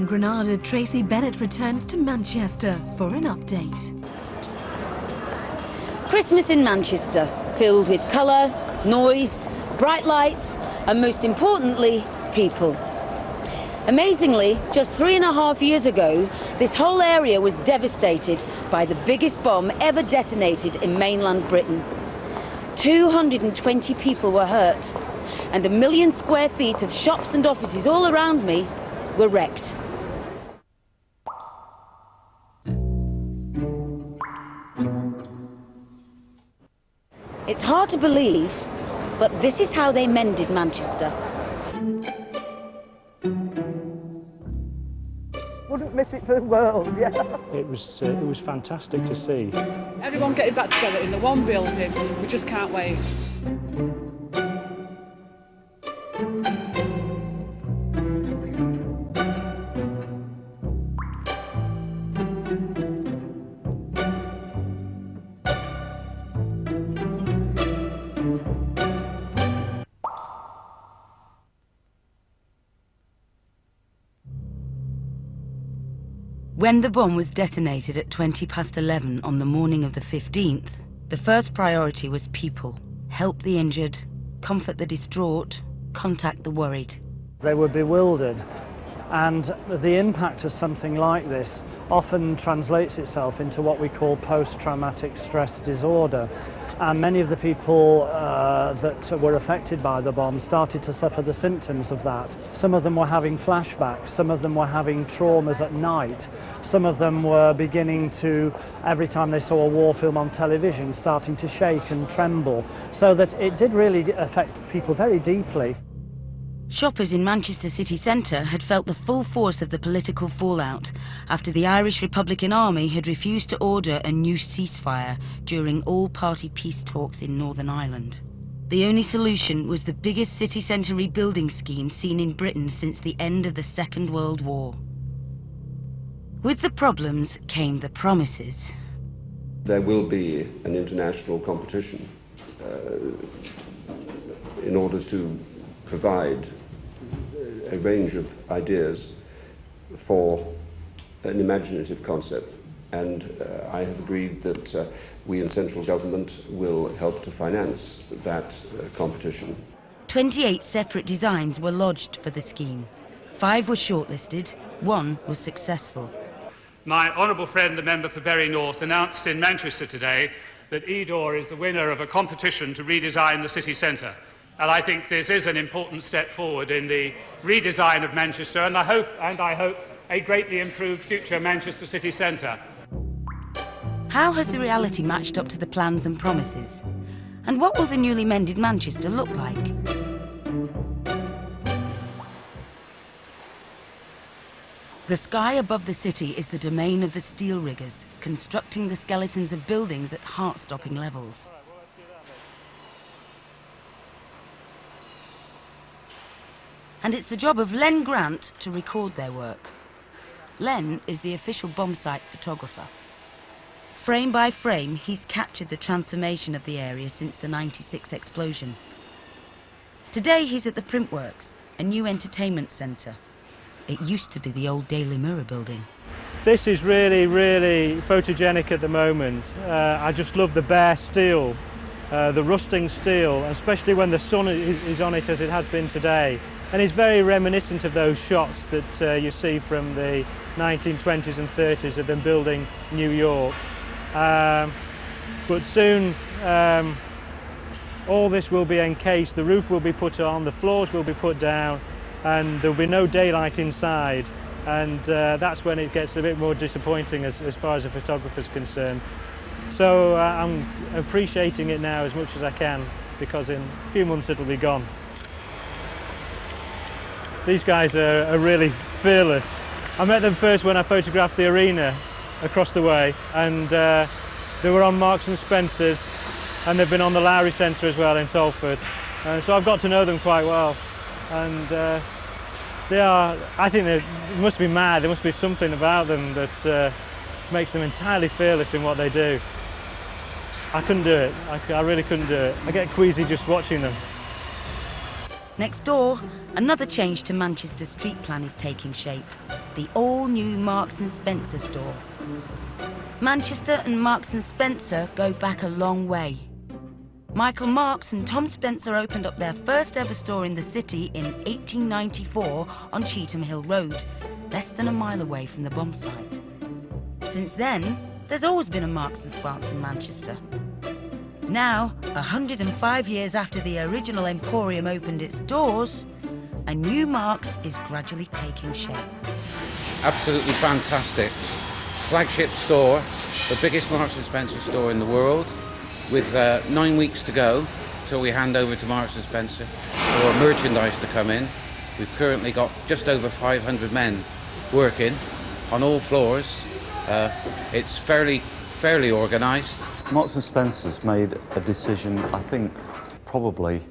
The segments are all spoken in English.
on Granada, Tracy Bennett returns to Manchester for an update. Christmas in Manchester, filled with colour, noise, bright lights, and most importantly, people. Amazingly, just 3.5 years ago, this whole area was devastated by the biggest bomb ever detonated in mainland Britain. 220 people were hurt, and 1 million square feet of shops and offices all around me were wrecked. It's hard to believe, but this is how they mended Manchester. Wouldn't miss it for the world, yeah. It was fantastic to see. Everyone getting back together in the one building, we just can't wait. When the bomb was detonated at 11:20 on the morning of the 15th, the first priority was people. Help the injured, comfort the distraught, contact the worried. They were bewildered, and the impact of something like this often translates itself into what we call post-traumatic stress disorder. And many of the people that were affected by the bomb started to suffer the symptoms of that. Some of them were having flashbacks, some of them were having traumas at night, some of them were beginning to, every time they saw a war film on television, starting to shake and tremble. So that it did really affect people very deeply. Shoppers in Manchester city centre had felt the full force of the political fallout after the Irish Republican Army had refused to order a new ceasefire during all-party peace talks in Northern Ireland. The only solution was the biggest city centre rebuilding scheme seen in Britain since the end of the Second World War. With the problems came the promises. There will be an international competition in order to provide a range of ideas for an imaginative concept, and I have agreed that we in central government will help to finance that competition. 28 separate designs were lodged for the scheme. 5 were shortlisted, 1 was successful. My honourable friend, the member for Bury North, announced in Manchester today that EDOR is the winner of a competition to redesign the city centre. And I think this is an important step forward in the redesign of Manchester, and I hope a greatly improved future Manchester city centre. How has the reality matched up to the plans and promises? And what will the newly mended Manchester look like? The sky above the city is the domain of the steel riggers, constructing the skeletons of buildings at heart-stopping levels. And it's the job of Len Grant to record their work. Len is the official bomb site photographer. Frame by frame, he's captured the transformation of the area since the '96 explosion. Today he's at the Printworks, a new entertainment centre. It used to be the old Daily Mirror building. This is really, really photogenic at the moment. I just love the bare steel, the rusting steel, especially when the sun is on it as it has been today. And it's very reminiscent of those shots that you see from the 1920s and 30s of them building New York. But soon all this will be encased, the roof will be put on, the floors will be put down, and there will be no daylight inside. And that's when it gets a bit more disappointing as far as a photographer's concerned. So I'm appreciating it now as much as I can, because in a few months it'll be gone. These guys are really fearless. I met them first when I photographed the arena across the way, and they were on Marks and Spencer's, and they've been on the Lowry Centre as well in Salford. So I've got to know them quite well, and I think they must be mad. There must be something about them that makes them entirely fearless in what they do. I couldn't do it. I really couldn't do it. I get queasy just watching them. Next door, another change to Manchester street plan is taking shape. the all-new Marks & Spencer store. Manchester and Marks & Spencer go back a long way. Michael Marks and Tom Spencer opened up their first ever store in the city in 1894 on Cheetham Hill Road, less than a mile away from the bomb site. Since then, there's always been a Marks & Spencer in Manchester. Now, 105 years after the original Emporium opened its doors, a new Marks is gradually taking shape. Absolutely fantastic. Flagship store, the biggest Marks & Spencer store in the world, with 9 weeks to go till we hand over to Marks & Spencer for merchandise to come in. We've currently got just over 500 men working on all floors. It's fairly organised. Marks & Spencer's made a decision, I think, probably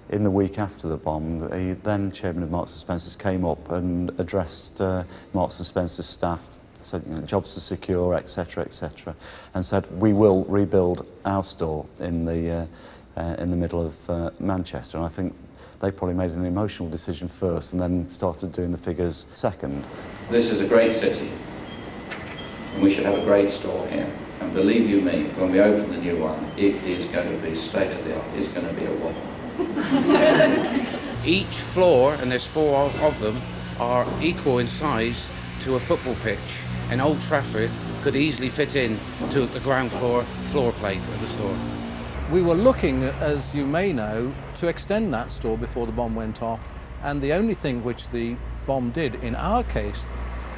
in the week after the bomb. The then chairman of Marks & Spencer's came up and addressed Marks & Spencer's staff, said, you know, jobs to secure, etc., etc., and said we will rebuild our store in the middle of Manchester. And I think they probably made an emotional decision first and then started doing the figures second. This is a great city, and we should have a great store here. And believe you me, when we open the new one, it is going to be state of the art. It's going to be a wonder. Each floor, and there's 4 of them, are equal in size to a football pitch. And Old Trafford could easily fit in to the ground floor plate of the store. We were looking, as you may know, to extend that store before the bomb went off, and the only thing which the bomb did in our case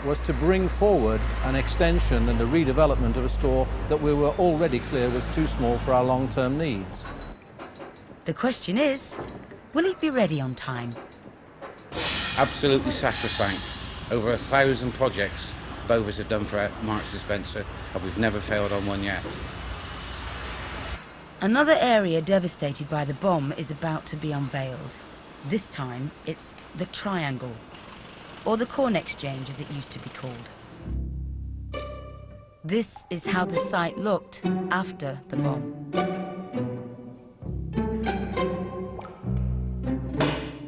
was to bring forward an extension and a redevelopment of a store that we were already clear was too small for our long-term needs. The question is, will it be ready on time? Absolutely sacrosanct. Over 1,000 projects both of us have done for Marks & Spencer, and we've never failed on one yet. Another area devastated by the bomb is about to be unveiled. This time, it's the Triangle, or the Corn Exchange as it used to be called. This is how the site looked after the bomb.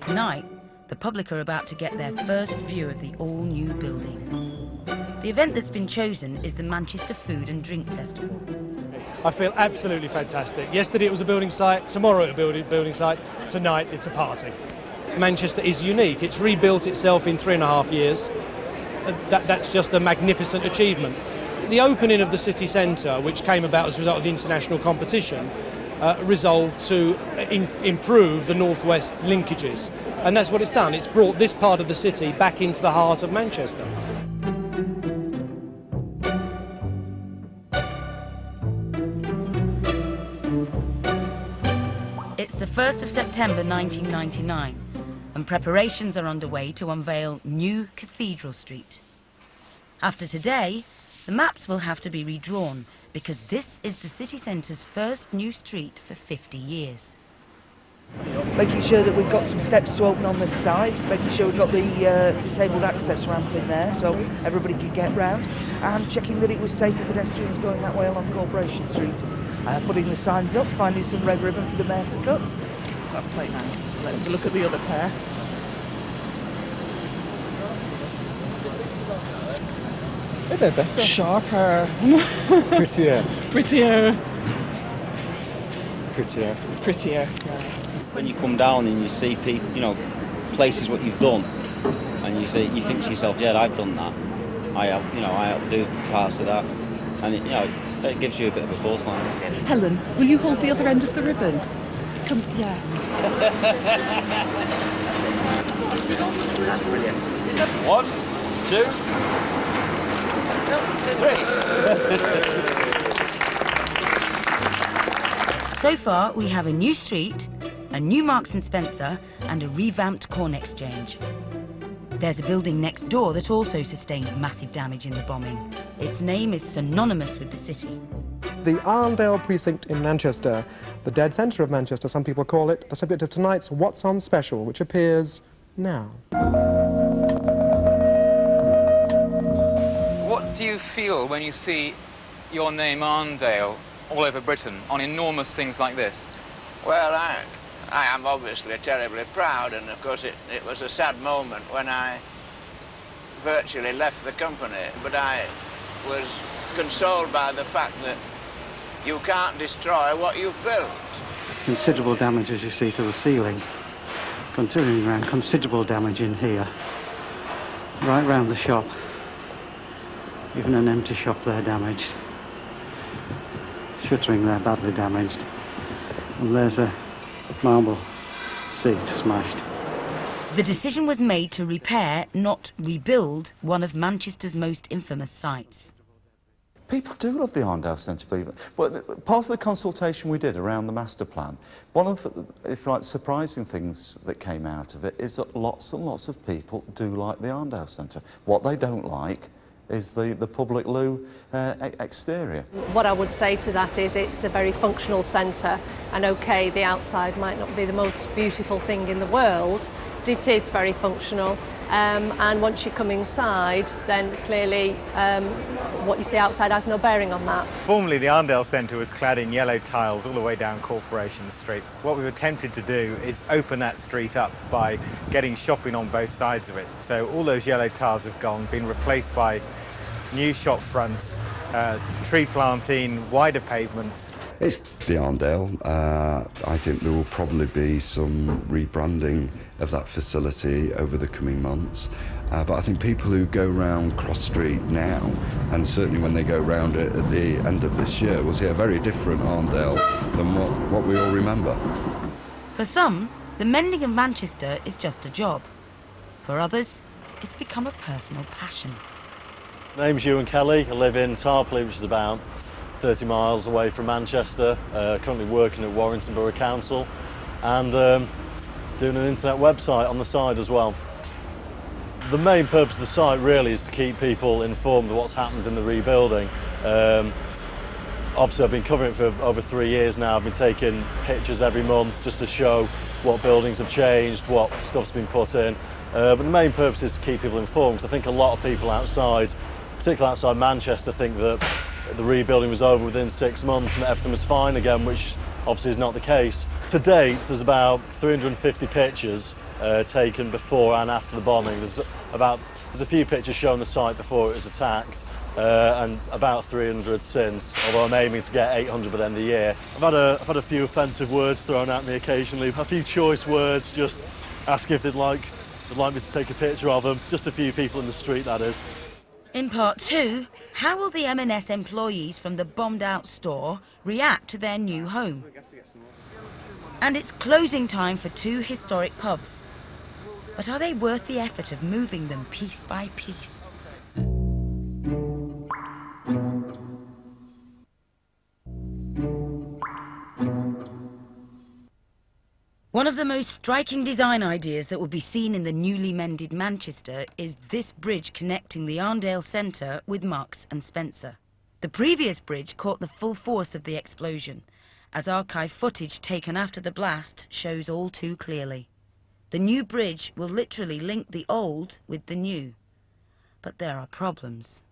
Tonight, the public are about to get their first view of the all-new building. The event that's been chosen is the Manchester Food and Drink Festival. I feel absolutely fantastic. Yesterday it was a building site, tomorrow it's a building site, tonight it's a party. Manchester is unique. It's rebuilt itself in 3.5 years. That's just a magnificent achievement. The opening of the city centre, which came about as a result of the international competition, resolved to improve the north-west linkages. And that's what it's done. It's brought this part of the city back into the heart of Manchester. It's the 1st of September 1999, and preparations are underway to unveil New Cathedral Street. After today, the maps will have to be redrawn because this is the city centre's first new street for 50 years. Making sure that we've got some steps to open on this side, making sure we've got the disabled access ramp in there so everybody can get round, and checking that it was safe for pedestrians going that way along Corporation Street. Putting the signs up, finding some red ribbon for the mayor to cut. That's quite nice. Let's have a look at the other pair. They're better. Sharper. Prettier. Prettier. Prettier. Prettier. Yeah. When you come down and you see people, you know, places what you've done, and you think to yourself, yeah, I've done that. I helped do parts of that, and it gives you a bit of a buzz. Helen, will you hold the other end of the ribbon? Come, yeah. That's brilliant. 1, 2, 3. So far, we have a new street, a new Marks & Spencer, and a revamped Corn Exchange. There's a building next door that also sustained massive damage in the bombing. Its name is synonymous with the city. The Arndale precinct in Manchester, the dead centre of Manchester, some people call it, the subject of tonight's What's On Special, which appears now. What do you feel when you see your name Arndale all over Britain on enormous things like this? Well, I am obviously terribly proud, and of course it was a sad moment when I virtually left the company, but I was consoled by the fact that you can't destroy what you've built. Considerable damage, as you see, to the ceiling. Continuing around, considerable damage in here. Right round the shop. Even an empty shop there damaged. Shuttering there badly damaged. And there's a marble seat smashed. The decision was made to repair, not rebuild, one of Manchester's most infamous sites. People do love the Arndale Centre, believe it. But part of the consultation we did around the master plan, one of the, if you like, surprising things that came out of it is that lots and lots of people do like the Arndale Centre. What they don't like is the public loo exterior. What I would say to that is it's a very functional centre, and OK, the outside might not be the most beautiful thing in the world, but it is very functional. And once you come inside, then clearly what you see outside has no bearing on that. Formerly, the Arndale Centre was clad in yellow tiles all the way down Corporation Street. What we've attempted to do is open that street up by getting shopping on both sides of it. So all those yellow tiles have gone, been replaced by new shop fronts, tree planting, wider pavements. It's the Arndale. I think there will probably be some rebranding of that facility over the coming months. But I think people who go round Cross Street now, and certainly when they go round it at the end of this year, will see a very different Arndale than what we all remember. For some, the mending of Manchester is just a job. For others, it's become a personal passion. My name's Ewan Kelly. I live in Tarpley, which is about 30 miles away from Manchester. Currently working at Warrington Borough Council and doing an internet website on the side as well. The main purpose of the site really is to keep people informed of what's happened in the rebuilding. Obviously I've been covering it for over 3 years now. I've been taking pictures every month just to show what buildings have changed, what stuff's been put in. But the main purpose is to keep people informed, because I think a lot of people outside, particularly outside Manchester, think that the rebuilding was over within 6 months and that everything was fine again, which obviously is not the case. To date, there's about 350 pictures taken before and after the bombing. There's a few pictures showing the site before it was attacked, and about 300 since, although I'm aiming to get 800 by the end of the year. I've had a few offensive words thrown at me occasionally, a few choice words, just ask if they'd like me to take a picture of them. Just a few people in the street, that is. In part 2, how will the M&S employees from the bombed-out store react to their new home? And it's closing time for 2 historic pubs. But are they worth the effort of moving them piece by piece? One of the most striking design ideas that will be seen in the newly mended Manchester is this bridge connecting the Arndale Centre with Marks and Spencer. The previous bridge caught the full force of the explosion, as archive footage taken after the blast shows all too clearly. The new bridge will literally link the old with the new. But there are problems.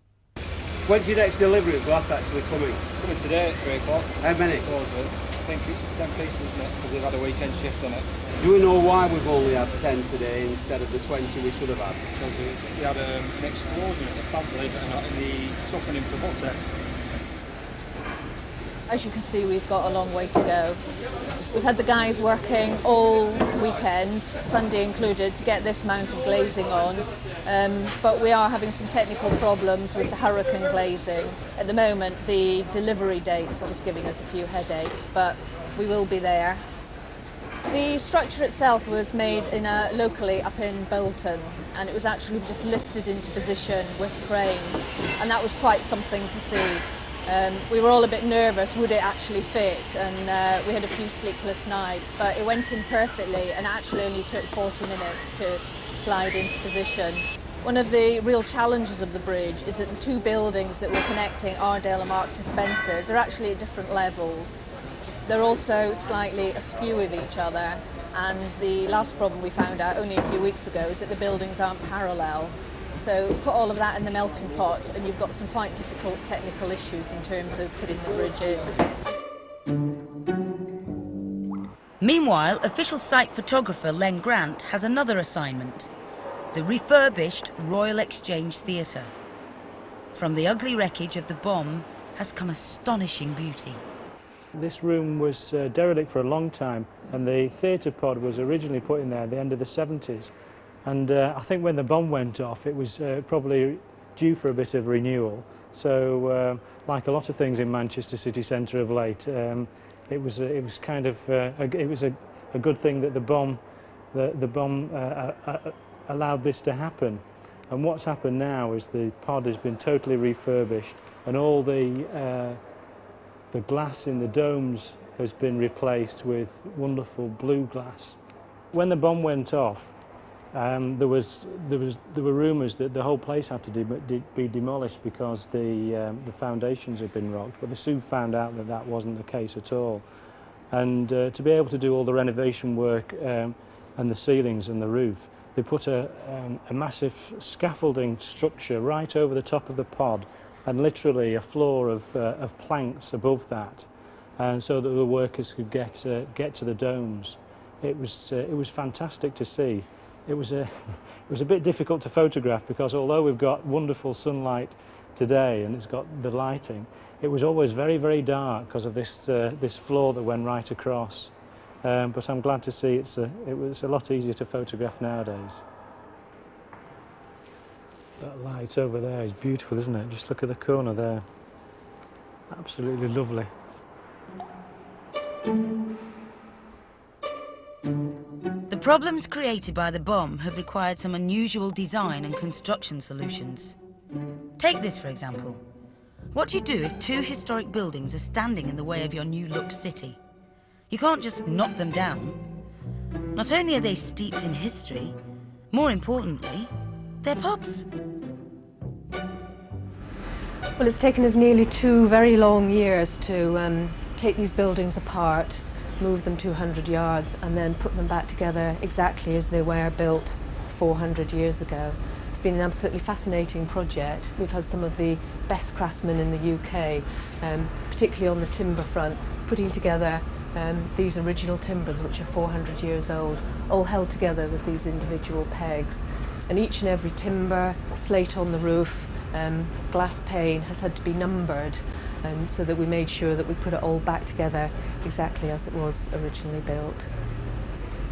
When's your next delivery of glass actually coming? Coming today at 3 o'clock. How many? I think it's 10 pieces, isn't it? Because they've had a weekend shift on it. Do we know why we've only had 10 today instead of the 20 we should have had? Because we had an explosion at the plant, believe it or not, in the toughening process. As you can see, we've got a long way to go. We've had the guys working all weekend, Sunday included, to get this amount of glazing on. But we are having some technical problems with the hurricane glazing. At the moment, the delivery dates are just giving us a few headaches, but we will be there. The structure itself was made locally up in Bolton, and it was actually just lifted into position with cranes, and that was quite something to see. We were all a bit nervous, would it actually fit? And we had a few sleepless nights, but it went in perfectly and actually only took 40 minutes to slide into position. One of the real challenges of the bridge is that the 2 buildings that we're connecting, Arndale and Marks and Spencer's, are actually at different levels. They're also slightly askew with each other, and the last problem we found out only a few weeks ago is that the buildings aren't parallel. So put all of that in the melting pot and you've got some quite difficult technical issues in terms of putting the bridge in. Meanwhile, official site photographer Len Grant has another assignment. the refurbished Royal Exchange Theatre. From the ugly wreckage of the bomb has come astonishing beauty. This room was derelict for a long time, and the theatre pod was originally put in there at the end of the 70s. And I think when the bomb went off, it was probably due for a bit of renewal. So, like a lot of things in Manchester city centre of late, it was kind of a good thing that the bomb allowed this to happen. And what's happened now is the pod has been totally refurbished, and all the glass in the domes has been replaced with wonderful blue glass. When the bomb went off, there were rumours that the whole place had to be demolished because the foundations had been rocked, but they soon found out that that wasn't the case at all. And to be able to do all the renovation work and the ceilings and the roof, they put a massive scaffolding structure right over the top of the pod, and literally a floor of planks above that, and so that the workers could get to the domes. It was fantastic to see. It was a bit difficult to photograph because although we've got wonderful sunlight today and it's got the lighting, it was always very, very dark because of this floor that went right across. But I'm glad to see it was a lot easier to photograph nowadays. That light over there is beautiful, isn't it? Just look at the corner there. Absolutely lovely. The problems created by the bomb have required some unusual design and construction solutions. Take this, for example. What do you do if two historic buildings are standing in the way of your new-look city? You can't just knock them down. Not only are they steeped in history, more importantly, they're pubs. Well, it's taken us nearly 2 very long years to take these buildings apart, move them 200 yards, and then put them back together exactly as they were built 400 years ago. It's been an absolutely fascinating project. We've had some of the best craftsmen in the UK, particularly on the timber front, putting together these original timbers, which are 400 years old, all held together with these individual pegs. And each and every timber, slate on the roof, glass pane has had to be numbered, so that we made sure that we put it all back together exactly as it was originally built.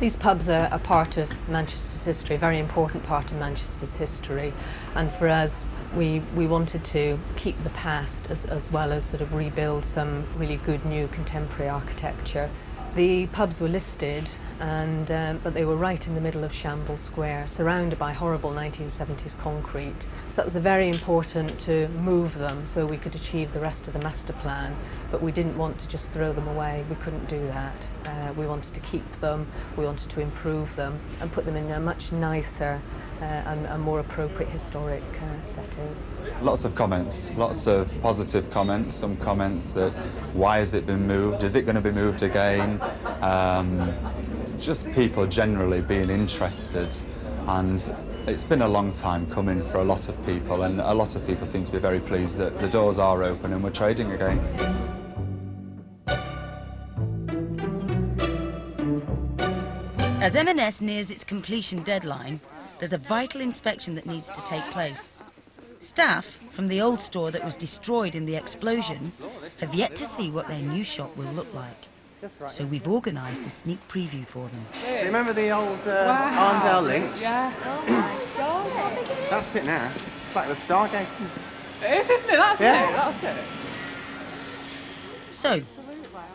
These pubs are a part of Manchester's history, a very important part of Manchester's history, and for us we wanted to keep the past as well as sort of rebuild some really good new contemporary architecture. The pubs were listed, but they were right in the middle of Shambles Square, surrounded by horrible 1970s concrete. So it was very important to move them so we could achieve the rest of the master plan, but we didn't want to just throw them away. We couldn't do that. We wanted to keep them, we wanted to improve them and put them in a much nicer and a more appropriate historic setting. Lots of comments, lots of positive comments, some comments that why has it been moved, is it going to be moved again, just people generally being interested, and it's been a long time coming for a lot of people, and a lot of people seem to be very pleased that the doors are open and we're trading again. As M&S nears its completion deadline, there's a vital inspection that needs to take place. Staff from the old store that was destroyed in the explosion have yet to see what their new shop will look like. So we've organised a sneak preview for them. Remember the old Arndale Lynch? Yeah. Oh my God. That's it now. It's like the Stargate. It is, isn't it? That's Yeah. it. That's it. So,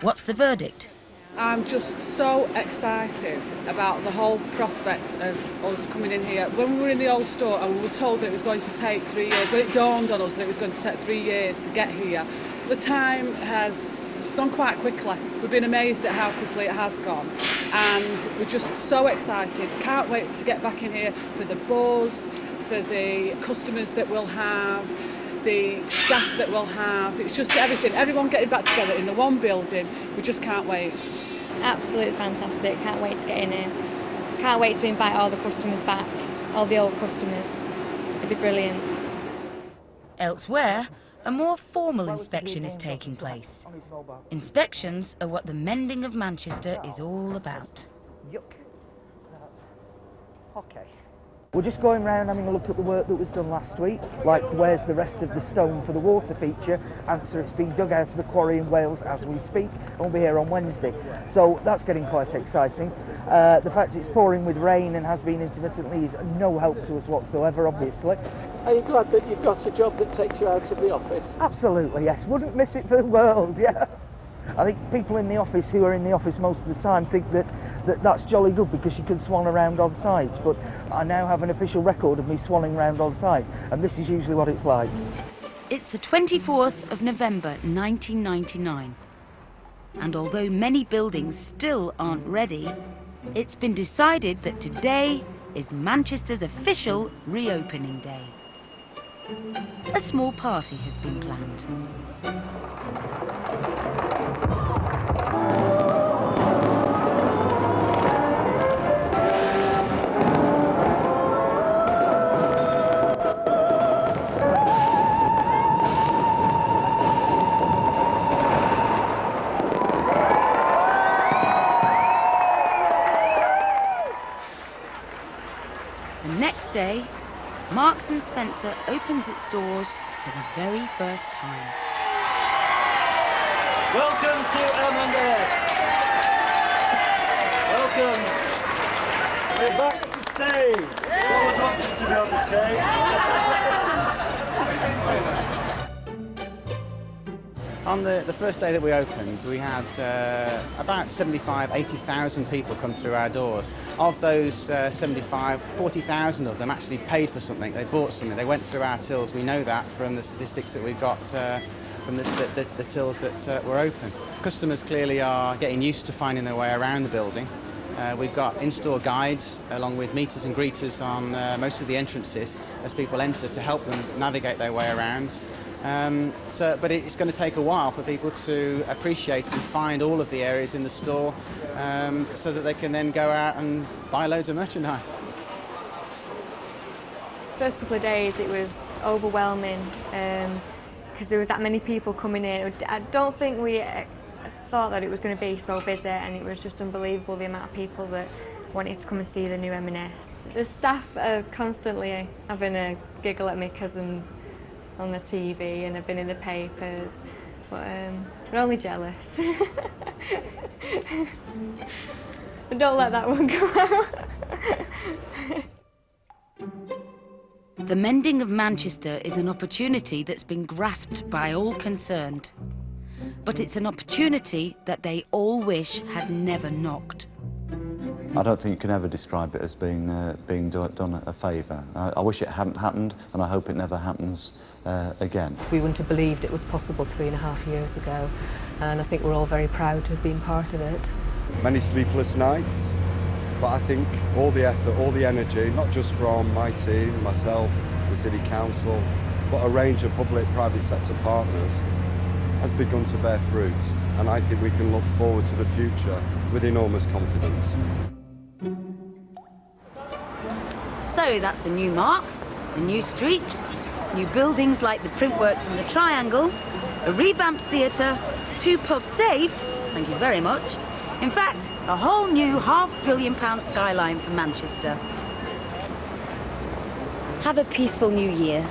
what's the verdict? I'm just so excited about the whole prospect of us coming in here. When we were in the old store and we were told that it was going to take 3 years, when it dawned on us that it was going to take 3 years to get here, the time has gone quite quickly. We've been amazed at how quickly it has gone, and we're just so excited. Can't wait to get back in here for the buzz, for the customers that we'll have, the staff that we'll have. It's just everything, everyone getting back together in the one building. We just can't wait. Absolutely fantastic. Can't wait to get in here. Can't wait to invite all the customers back, all the old customers. It'd be brilliant. Elsewhere, a more formal inspection is taking place. Inspections are what the Mending of Manchester is all about. Yuck. That's okay. We're just going round having a look at the work that was done last week, like where's the rest of the stone for the water feature. Answer, it's being dug out of a quarry in Wales as we speak, and we'll be here on Wednesday. So that's getting quite exciting. The fact it's pouring with rain and has been intermittently is no help to us whatsoever, obviously. Are you glad that you've got a job that takes you out of the office? Absolutely, yes. Wouldn't miss it for the world, yeah. I think people in the office who are in the office most of the time think that's jolly good because you can swan around on site, but I now have an official record of me swanning around on site, and this is usually what it's like. It's the 24th of November 1999, and although many buildings still aren't ready, it's been decided that today is Manchester's official reopening day. A small party has been planned. The next day, Marks & Spencer opens its doors for the very first time. Welcome to M&S. Welcome. We're back to stay. Always wanted to be on the stage. On the first day that we opened, we had about 80,000 people come through our doors. Of those 40,000 of them actually paid for something. They bought something. They went through our tills. We know that from the statistics that we've got from the tills that were open. Customers clearly are getting used to finding their way around the building. We've got in-store guides along with meters and greeters on most of the entrances as people enter to help them navigate their way around. But it's going to take a while for people to appreciate and find all of the areas in the store so that they can then go out and buy loads of merchandise. First couple of days it was overwhelming because there was that many people coming in. I don't think we thought that it was going to be so busy, and it was just unbelievable the amount of people that wanted to come and see the new M&S. The staff are constantly having a giggle at me because I'm on the TV and I've been in the papers, but we're only jealous. Don't let that one go out. The Mending of Manchester is an opportunity that's been grasped by all concerned. But it's an opportunity that they all wish had never knocked. I don't think you can ever describe it as being done a favour. I wish it hadn't happened, and I hope it never happens again. We wouldn't have believed it was possible 3.5 years ago, and I think we're all very proud to have been part of it. Many sleepless nights, but I think all the effort, all the energy, not just from my team, myself, the City Council, but a range of public-private sector partners, has begun to bear fruit, and I think we can look forward to the future with enormous confidence. So that's the new Marks, the new street, new buildings like the Printworks and the Triangle, a revamped theatre, 2 pubs saved, thank you very much. In fact, a whole new £500 million skyline for Manchester. Have a peaceful new year.